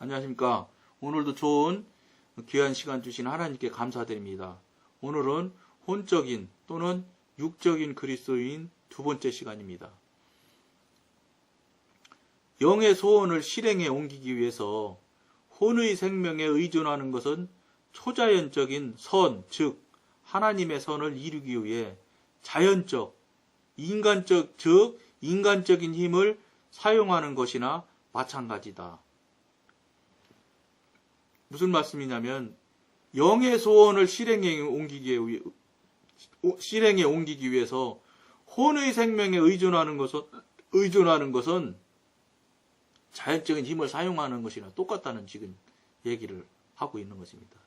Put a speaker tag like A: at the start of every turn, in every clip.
A: 안녕하십니까. 오늘도 좋은 귀한 시간 주신 하나님께 감사드립니다. 오늘은 혼적인 또는 육적인 그리스도인 두 번째 시간입니다. 영의 소원을 실행에 옮기기 위해서 혼의 생명에 의존하는 것은 초자연적인 선, 즉 하나님의 선을 이루기 위해 자연적, 인간적인 힘을 사용하는 것이나 마찬가지다. 무슨 말씀이냐면 영의 소원을 실행에 옮기기 위해서 혼의 생명에 의존하는 것은 자연적인 힘을 사용하는 것이나 똑같다는 지금 얘기를 하고 있는 것입니다.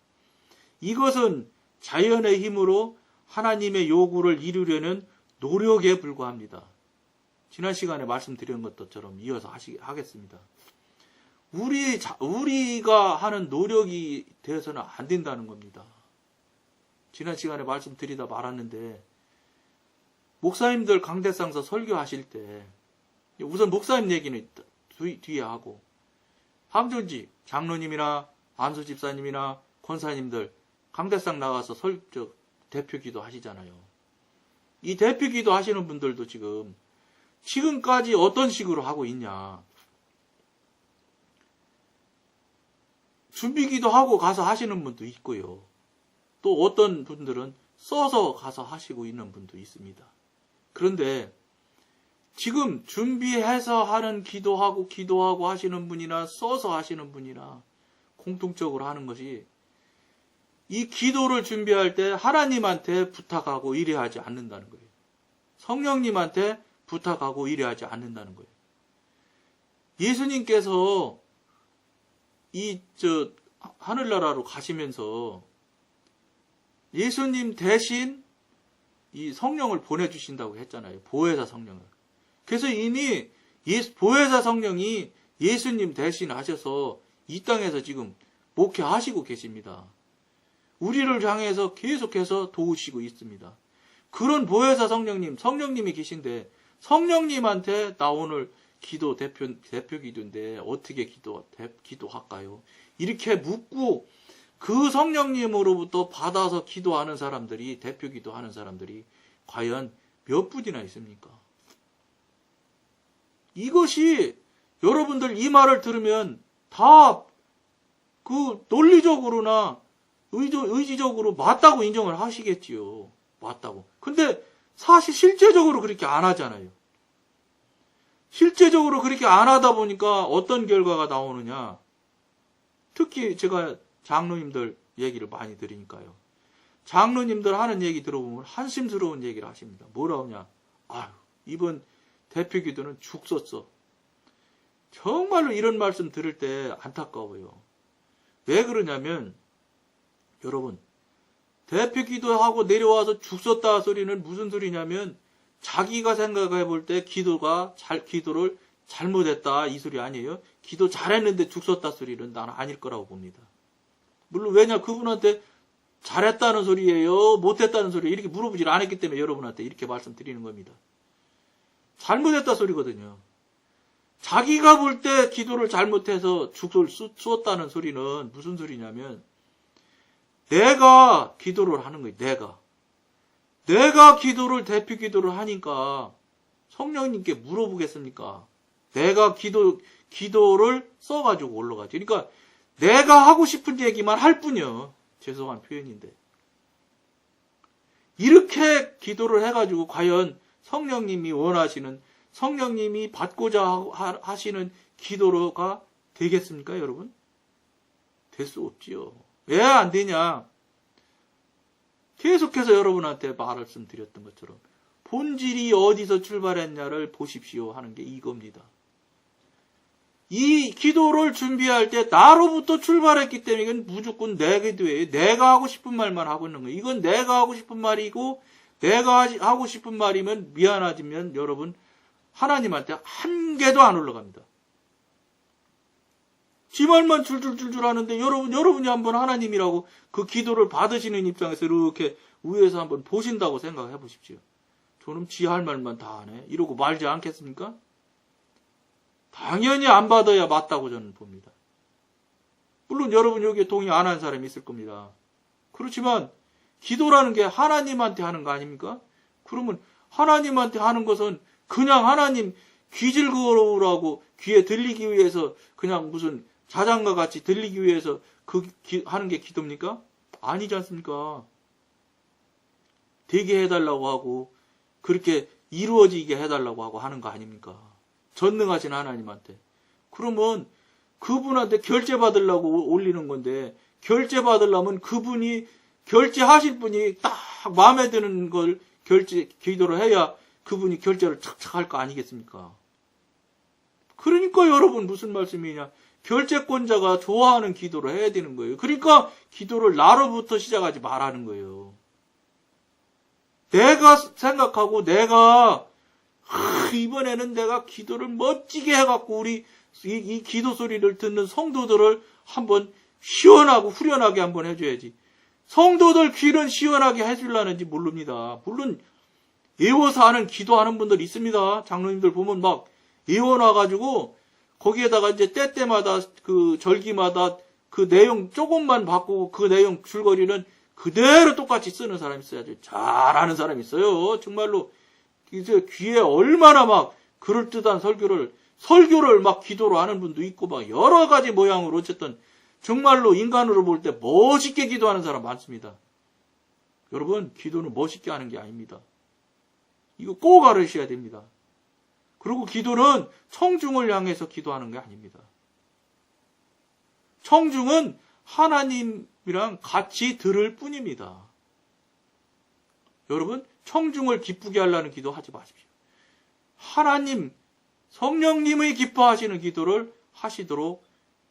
A: 이것은 자연의 힘으로 하나님의 요구를 이루려는 노력에 불과합니다. 지난 시간에 말씀드린 것처럼 이어서 하겠습니다. 우리가 하는 노력이 되어서는 안 된다는 겁니다. 지난 시간에 말씀드리다 말았는데, 목사님들 강대상서 설교하실 때, 우선 목사님 얘기는 뒤에 하고, 함존지, 장로님이나 안수집사님이나 권사님들, 강대상 나가서 대표 기도 하시잖아요. 이 대표 기도 하시는 분들도 지금까지 어떤 식으로 하고 있냐. 준비기도 하고 가서 하시는 분도 있고요. 또 어떤 분들은 써서 가서 하시고 있는 분도 있습니다. 그런데 지금 준비해서 하는 기도하고 하시는 분이나 써서 하시는 분이나 공통적으로 하는 것이 이 기도를 준비할 때 하나님한테 부탁하고 이래하지 않는다는 거예요. 성령님한테 부탁하고 이래하지 않는다는 거예요. 예수님께서 하늘나라로 가시면서 예수님 대신 이 성령을 보내주신다고 했잖아요. 보혜사 성령을. 그래서 이미 보혜사 성령이 예수님 대신 하셔서 이 땅에서 지금 목회하시고 계십니다. 우리를 향해서 계속해서 도우시고 있습니다. 그런 보혜사 성령님이 계신데 성령님한테 나 오늘 기도 대표 기도인데 어떻게 기도할까요? 이렇게 묻고 그 성령님으로부터 받아서 기도하는 사람들이, 대표 기도하는 사람들이 과연 몇 분이나 있습니까? 이것이 여러분들 이 말을 들으면 다 논리적으로나 의지적으로 맞다고 인정을 하시겠지요. 맞다고. 근데 사실 실제적으로 그렇게 안 하잖아요. 실제적으로 그렇게 안 하다 보니까 어떤 결과가 나오느냐. 특히 제가 장로님들 얘기를 많이 들으니까요. 장로님들 하는 얘기 들어보면 한심스러운 얘기를 하십니다. 뭐라 하냐. 이번 대표 기도는 죽 썼어. 정말로 이런 말씀 들을 때 안타까워요. 왜 그러냐면 여러분, 대표 기도하고 내려와서 죽 썼다 소리는 무슨 소리냐면 자기가 생각해 볼 때 기도를 잘못했다 이 소리 아니에요. 기도 잘했는데 죽 썼다 소리는 나는 아닐 거라고 봅니다. 물론 왜냐, 그분한테 잘했다는 소리예요, 못했다는 소리예요 이렇게 물어보질 않았기 때문에 여러분한테 이렇게 말씀드리는 겁니다. 잘못했다 소리거든요. 자기가 볼 때 기도를 잘못해서 죽을 쏘았다는 소리는 무슨 소리냐면 내가 기도를 하는 거예요. 내가 기도를 대표 기도를 하니까 성령님께 물어보겠습니까? 내가 기도를 써가지고 올라가죠. 그러니까 내가 하고 싶은 얘기만 할 뿐이요. 죄송한 표현인데. 이렇게 기도를 해가지고 과연 성령님이 원하시는, 성령님이 받고자 하시는 기도가 되겠습니까, 여러분? 될 수 없지요. 왜 안 되냐? 계속해서 여러분한테 말씀드렸던 것처럼 본질이 어디서 출발했냐를 보십시오 하는 게 이겁니다. 이 기도를 준비할 때 나로부터 출발했기 때문에 이건 무조건 내 기도예요. 내가 하고 싶은 말만 하고 있는 거예요. 이건 내가 하고 싶은 말이고 내가 하고 싶은 말이면 미안하지만 여러분 하나님한테 한 개도 안 올라갑니다. 지 말만 줄줄줄줄 하는데 여러분이 한번 하나님이라고 그 기도를 받으시는 입장에서 이렇게 위에서 한번 보신다고 생각해 보십시오. 저놈 지 할 말만 다 하네. 이러고 말지 않겠습니까? 당연히 안 받아야 맞다고 저는 봅니다. 물론 여러분 여기에 동의 안 하는 사람이 있을 겁니다. 그렇지만 기도라는 게 하나님한테 하는 거 아닙니까? 그러면 하나님한테 하는 것은 그냥 하나님 귀 즐거우라고 귀에 들리기 위해서 그냥 무슨 자장가 같이 들리기 위해서 하는 게 기도입니까? 아니지 않습니까? 되게 해달라고 하고 그렇게 이루어지게 해달라고 하고 하는 거 아닙니까? 전능하신 하나님한테. 그러면 그분한테 결제 받으려고 올리는 건데 결제 받으려면 그분이 결제하실 분이 딱 마음에 드는 걸 기도를 해야 그분이 결제를 착착 할 거 아니겠습니까? 그러니까 여러분 무슨 말씀이냐? 결제권자가 좋아하는 기도를 해야 되는 거예요. 그러니까 기도를 나로부터 시작하지 말라는 거예요. 내가 생각하고 내가 이번에는 내가 기도를 멋지게 해갖고 우리 이 기도 소리를 듣는 성도들을 한번 시원하고 후련하게 한번 해줘야지. 성도들 귀는 시원하게 해주려는지 모릅니다. 물론 애워서 하는 기도하는 분들 있습니다. 장로님들 보면 막 애워 놔가지고 거기에다가 이제 때때마다 그 절기마다 그 내용 조금만 바꾸고 그 내용 줄거리는 그대로 똑같이 쓰는 사람이 있어요. 아주 잘하는 사람이 있어요. 정말로 귀에 얼마나 막 그럴듯한 설교를 막 기도로 하는 분도 있고 막 여러 가지 모양으로 어쨌든 정말로 인간으로 볼 때 멋있게 기도하는 사람 많습니다. 여러분 기도는 멋있게 하는 게 아닙니다. 이거 꼭 알으셔야 됩니다. 그리고 기도는 청중을 향해서 기도하는 게 아닙니다. 청중은 하나님이랑 같이 들을 뿐입니다. 여러분 청중을 기쁘게 하려는 기도 하지 마십시오. 하나님 성령님의 기뻐하시는 기도를 하시도록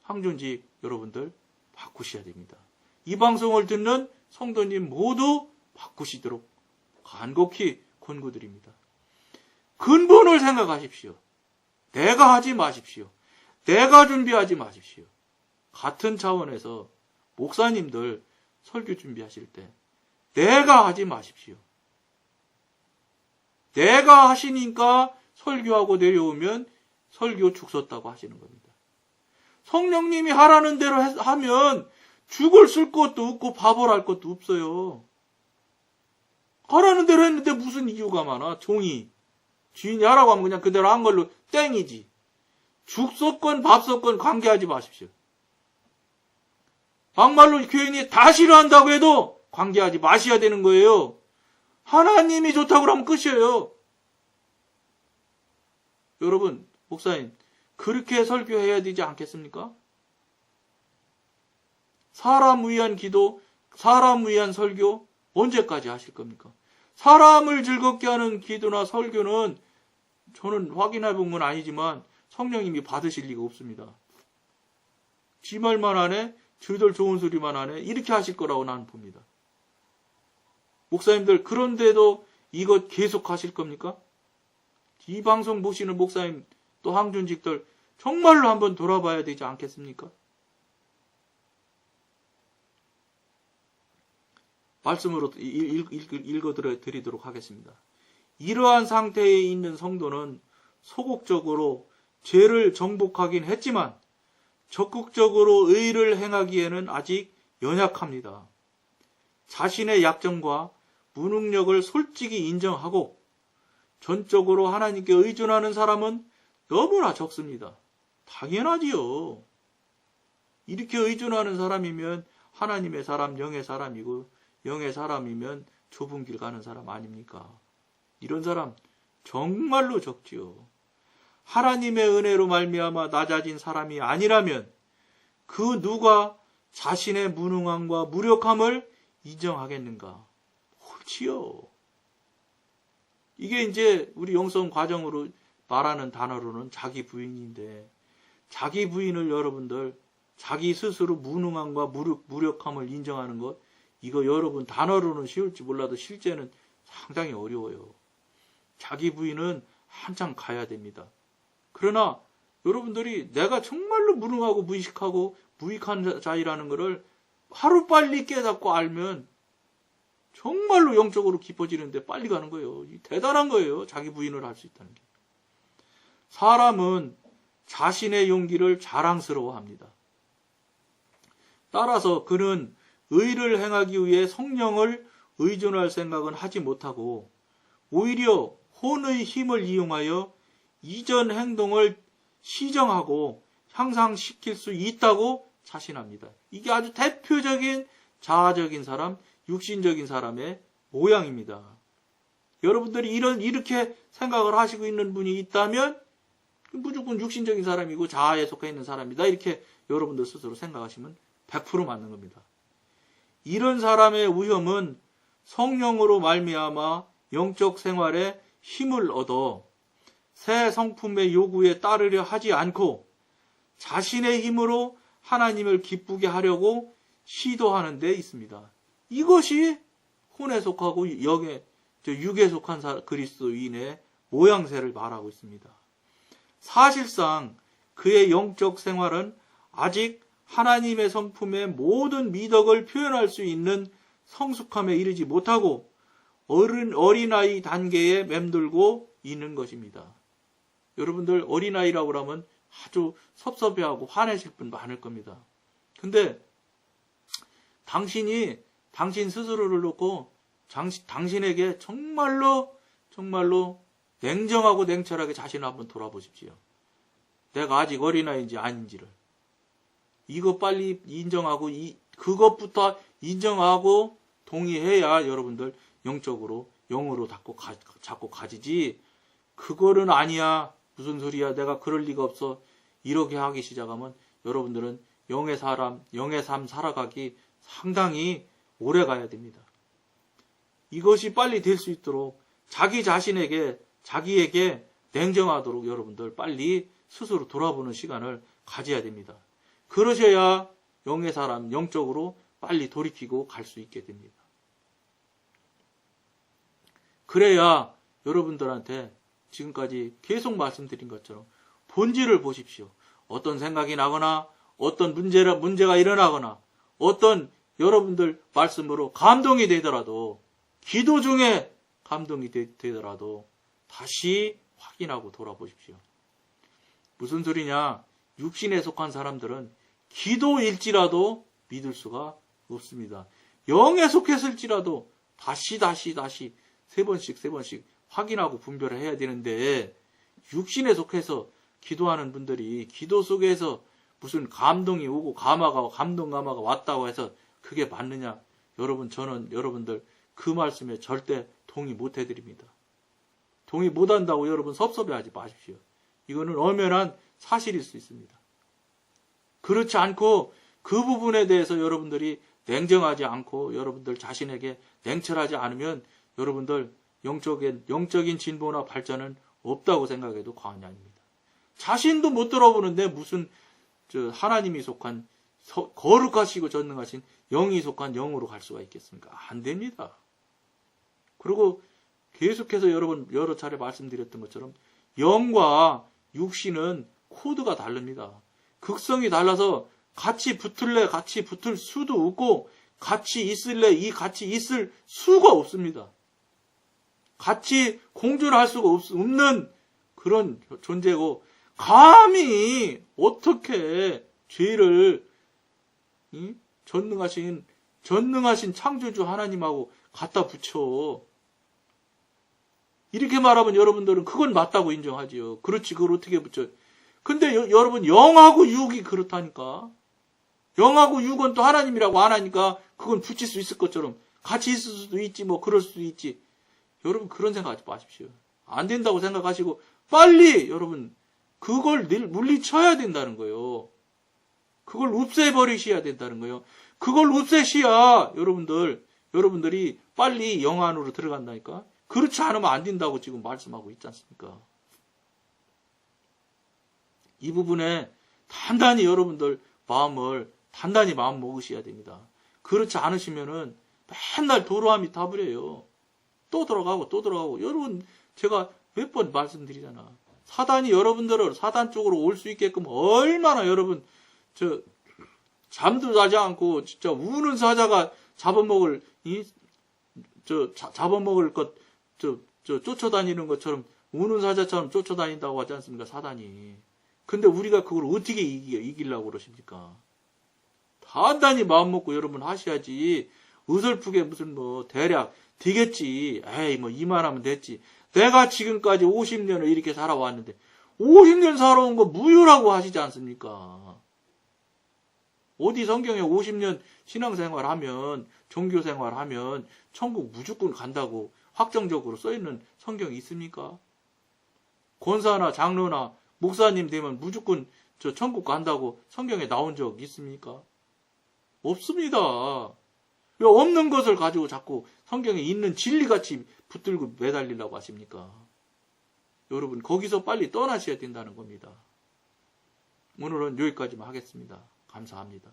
A: 항존직 여러분들 바꾸셔야 됩니다. 이 방송을 듣는 성도님 모두 바꾸시도록 간곡히 권고드립니다. 근본을 생각하십시오. 내가 하지 마십시오. 내가 준비하지 마십시오. 같은 차원에서 목사님들 설교 준비하실 때 내가 하지 마십시오. 내가 하시니까 설교하고 내려오면 설교 죽 썼다고 하시는 겁니다. 성령님이 하라는 대로 하면 죽을 쓸 것도 없고 밥을 할 것도 없어요. 하라는 대로 했는데 무슨 이유가 많아? 종이. 주인이 하라고 하면 그냥 그대로 한 걸로 땡이지. 죽 썼건 밥 썼건 관계하지 마십시오. 막말로 교인이 다 싫어한다고 해도 관계하지 마셔야 되는 거예요. 하나님이 좋다고 하면 끝이에요. 여러분, 목사님, 그렇게 설교해야 되지 않겠습니까? 사람 위한 기도, 사람 위한 설교, 언제까지 하실 겁니까? 사람을 즐겁게 하는 기도나 설교는 저는 확인해 본 건 아니지만 성령님이 받으실 리가 없습니다. 지 말만 하네, 저들 좋은 소리만 하네, 이렇게 하실 거라고 나는 봅니다. 목사님들, 그런데도 이것 계속 하실 겁니까? 이 방송 보시는 목사님, 또 항존직들 정말로 한번 돌아봐야 되지 않겠습니까? 말씀으로 읽어드리도록 하겠습니다. 이러한 상태에 있는 성도는 소극적으로 죄를 정복하긴 했지만 적극적으로 의를 행하기에는 아직 연약합니다. 자신의 약점과 무능력을 솔직히 인정하고 전적으로 하나님께 의존하는 사람은 너무나 적습니다. 당연하지요. 이렇게 의존하는 사람이면 하나님의 사람, 영의 사람이고 영의 사람이면 좁은 길 가는 사람 아닙니까? 이런 사람 정말로 적지요. 하나님의 은혜로 말미암아 낮아진 사람이 아니라면 그 누가 자신의 무능함과 무력함을 인정하겠는가? 옳지요. 이게 이제 우리 영성 과정으로 말하는 단어로는 자기 부인인데, 자기 부인을 여러분들 자기 스스로 무능함과 무력함을 인정하는 것, 이거 여러분 단어로는 쉬울지 몰라도 실제는 상당히 어려워요. 자기 부인은 한참 가야 됩니다. 그러나 여러분들이 내가 정말로 무능하고 무식하고 무익한 자이라는 것을 하루빨리 깨닫고 알면 정말로 영적으로 깊어지는데 빨리 가는 거예요. 대단한 거예요. 자기 부인을 할 수 있다는 게. 사람은 자신의 용기를 자랑스러워합니다. 따라서 그는 의를 행하기 위해 성령을 의존할 생각은 하지 못하고 오히려 혼의 힘을 이용하여 이전 행동을 시정하고 향상시킬 수 있다고 자신합니다. 이게 아주 대표적인 자아적인 사람, 육신적인 사람의 모양입니다. 여러분들이 이렇게 생각을 하시고 있는 분이 있다면 무조건 육신적인 사람이고 자아에 속해 있는 사람이다. 이렇게 여러분들 스스로 생각하시면 100% 맞는 겁니다. 이런 사람의 위험은 성령으로 말미암아 영적 생활에 힘을 얻어 새 성품의 요구에 따르려 하지 않고 자신의 힘으로 하나님을 기쁘게 하려고 시도하는 데 있습니다. 이것이 혼에 속하고 육에 속한 그리스도인의 모양새를 말하고 있습니다. 사실상 그의 영적 생활은 아직 하나님의 성품의 모든 미덕을 표현할 수 있는 성숙함에 이르지 못하고 어린아이 단계에 맴돌고 있는 것입니다. 여러분들 어린아이라고 하면 아주 섭섭해하고 화내실 분 많을 겁니다. 근데 당신 스스로를 놓고 당신에게 정말로 냉정하고 냉철하게 자신을 한번 돌아보십시오. 내가 아직 어린아이인지 아닌지를. 이거 빨리 인정하고 그것부터 인정하고 동의해야 여러분들 영으로 자꾸 가지지. 그거는 아니야. 무슨 소리야. 내가 그럴 리가 없어. 이렇게 하기 시작하면 여러분들은 영의 삶 살아가기 상당히 오래 가야 됩니다. 이것이 빨리 될 수 있도록 자기에게 냉정하도록 여러분들 빨리 스스로 돌아보는 시간을 가져야 됩니다. 그러셔야 영의 사람, 영적으로 빨리 돌이키고 갈 수 있게 됩니다. 그래야 여러분들한테 지금까지 계속 말씀드린 것처럼 본질을 보십시오. 어떤 생각이 나거나 어떤 문제가 일어나거나 어떤 여러분들 말씀으로 감동이 되더라도 기도 중에 감동이 되더라도 다시 확인하고 돌아보십시오. 무슨 소리냐? 육신에 속한 사람들은 기도일지라도 믿을 수가 없습니다. 영에 속했을지라도 다시 세 번씩 확인하고 분별을 해야 되는데 육신에 속해서 기도하는 분들이 기도 속에서 무슨 감동이 오고 감동 감화가 왔다고 해서 그게 맞느냐? 저는 여러분들 그 말씀에 절대 동의 못 해드립니다. 동의 못 한다고 여러분 섭섭해하지 마십시오. 이거는 엄연한 사실일 수 있습니다. 그렇지 않고 그 부분에 대해서 여러분들이 냉정하지 않고 여러분들 자신에게 냉철하지 않으면 여러분들 영적인 진보나 발전은 없다고 생각해도 과언이 아닙니다. 자신도 못 들어보는데 무슨 하나님이 속한 거룩하시고 전능하신 영이 속한 영으로 갈 수가 있겠습니까? 안 됩니다. 그리고 계속해서 여러 차례 말씀드렸던 것처럼 영과 육신은 코드가 다릅니다. 극성이 달라서 같이 붙을 수도 없고 같이 있을 수가 없습니다. 같이 공존할 수가 없는 그런 존재고 감히 어떻게 죄를 전능하신 창조주 하나님하고 갖다 붙여. 이렇게 말하면 여러분들은 그건 맞다고 인정하지요. 그렇지, 그걸 어떻게 붙여. 근데 여러분 영하고 육이 그렇다니까. 영하고 육은 또 하나님이라고 안 하니까 그건 붙일 수 있을 것처럼 같이 있을 수도 있지, 그럴 수도 있지. 여러분 그런 생각하지 마십시오. 안 된다고 생각하시고 빨리 여러분 그걸 물리쳐야 된다는 거예요. 그걸 없애버리셔야 된다는 거예요. 그걸 없애셔야 여러분들이 빨리 영 안으로 들어간다니까. 그렇지 않으면 안 된다고 지금 말씀하고 있지 않습니까? 이 부분에 단단히 여러분들 마음 먹으셔야 됩니다. 그렇지 않으시면은 맨날 도로함이 타버려요. 또 들어가고. 여러분, 제가 몇 번 말씀드리잖아. 사단이 여러분들을 사단 쪽으로 올 수 있게끔 얼마나 여러분, 잠도 자지 않고, 진짜 우는 사자가 잡아먹을 것, 쫓아다니는 것처럼, 우는 사자처럼 쫓아다닌다고 하지 않습니까? 사단이. 근데 우리가 그걸 어떻게 이기려고 그러십니까? 단단히 마음 먹고 여러분 하셔야지. 의설프게 무슨 뭐 대략 되겠지. 에이 뭐 이만하면 됐지. 내가 지금까지 50년을 이렇게 살아왔는데 50년 살아온 거 무효라고 하시지 않습니까? 어디 성경에 50년 신앙생활하면 종교생활하면 천국 무조건 간다고 확정적으로 써있는 성경이 있습니까? 권사나 장로나 목사님 되면 무조건 저 천국 간다고 성경에 나온 적 있습니까? 없습니다. 왜 없는 것을 가지고 자꾸 성경에 있는 진리같이 붙들고 매달리려고 하십니까? 여러분 거기서 빨리 떠나셔야 된다는 겁니다. 오늘은 여기까지만 하겠습니다. 감사합니다.